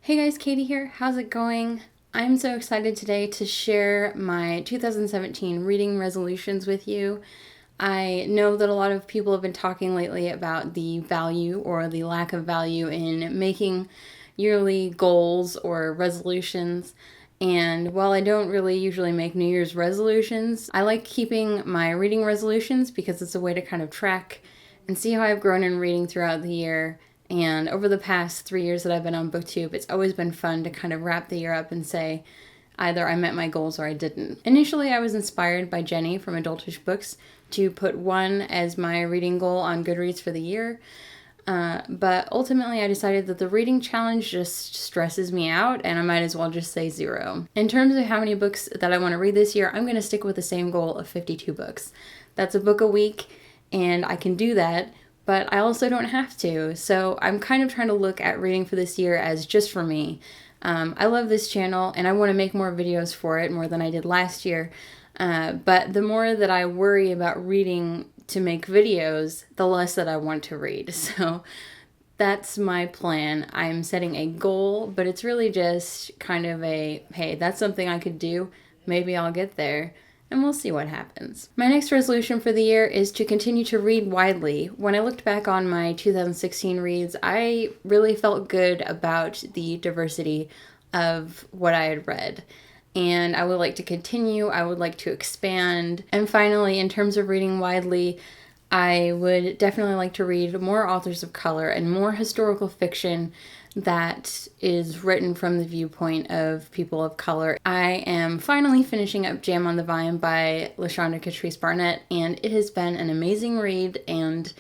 Hey guys, Katie here. How's it going? I'm so excited today to share my 2017 reading resolutions with you. I know that a lot of people have been talking lately about the value or the lack of value in making yearly goals or resolutions. And while I don't really usually make New Year's resolutions, I like keeping my reading resolutions because it's a way to kind of track and see how I've grown in reading throughout the year. And over the past 3 years that I've been on BookTube, it's always been fun to kind of wrap the year up and say, either I met my goals or I didn't. Initially, I was inspired by Jenny from Adultish Books to put one as my reading goal on Goodreads for the year. But ultimately, I decided that the reading challenge just stresses me out, and I might as well just say 0. In terms of how many books that I want to read this year, I'm going to stick with the same goal of 52 books. That's a book a week, and I can do that, but I also don't have to. So I'm kind of trying to look at reading for this year as just for me. I love this channel, and I want to make more videos for it, more than I did last year. But the more that I worry about reading to make videos, the less that I want to read. So that's my plan. I'm setting a goal, but it's really just kind of a, hey, that's something I could do. Maybe I'll get there. And we'll see what happens. My next resolution for the year is to continue to read widely. When I looked back on my 2016 reads, I really felt good about the diversity of what I had read. And I would like to continue, I would like to expand. And finally, in terms of reading widely, I would definitely like to read more authors of color and more historical fiction that is written from the viewpoint of people of color. I am finally finishing up Jam on the Vine by LaShonda Catrice Barnett, and it has been an amazing read and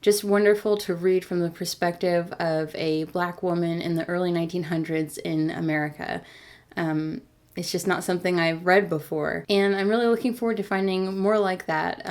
just wonderful to read from the perspective of a Black woman in the early 1900s in America. It's just not something I've read before. And I'm really looking forward to finding more like that.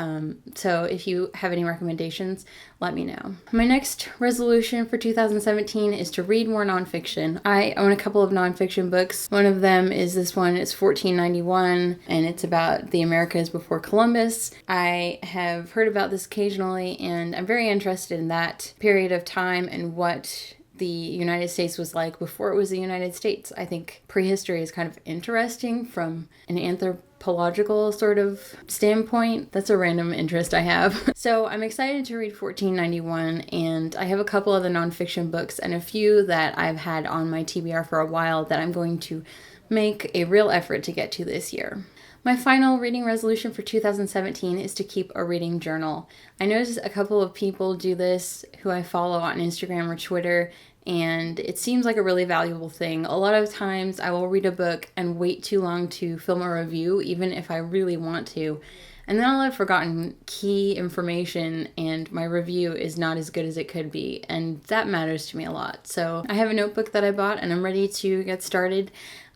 So if you have any recommendations, let me know. My next resolution for 2017 is to read more nonfiction. I own a couple of nonfiction books. One of them is this one. It's 1491, and it's about the Americas before Columbus. I have heard about this occasionally, and I'm very interested in that period of time and what the United States was like before it was the United States. I think prehistory is kind of interesting from an anthropological sort of standpoint. That's a random interest I have. So I'm excited to read 1491, and I have a couple of the nonfiction books and a few that I've had on my TBR for a while that I'm going to make a real effort to get to this year. My final reading resolution for 2017 is to keep a reading journal. I noticed a couple of people do this who I follow on Instagram or Twitter, and it seems like a really valuable thing. A lot of times I will read a book and wait too long to film a review, even if I really want to. And then I'll have forgotten key information and my review is not as good as it could be. And that matters to me a lot. So I have a notebook that I bought and I'm ready to get started.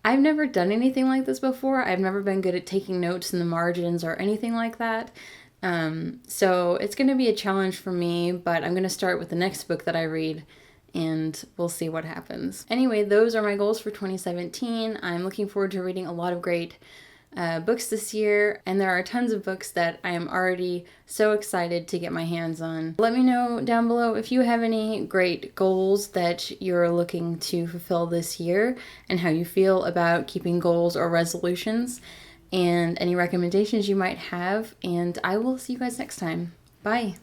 I've never done anything like this before. I've never been good at taking notes in the margins or anything like that. So it's going to be a challenge for me, but I'm going to start with the next book that I read and we'll see what happens. Anyway, those are my goals for 2017. I'm looking forward to reading a lot of great books this year, and there are tons of books that I am already so excited to get my hands on. Let me know down below if you have any great goals that you're looking to fulfill this year and how you feel about keeping goals or resolutions and any recommendations you might have, and I will see you guys next time. Bye!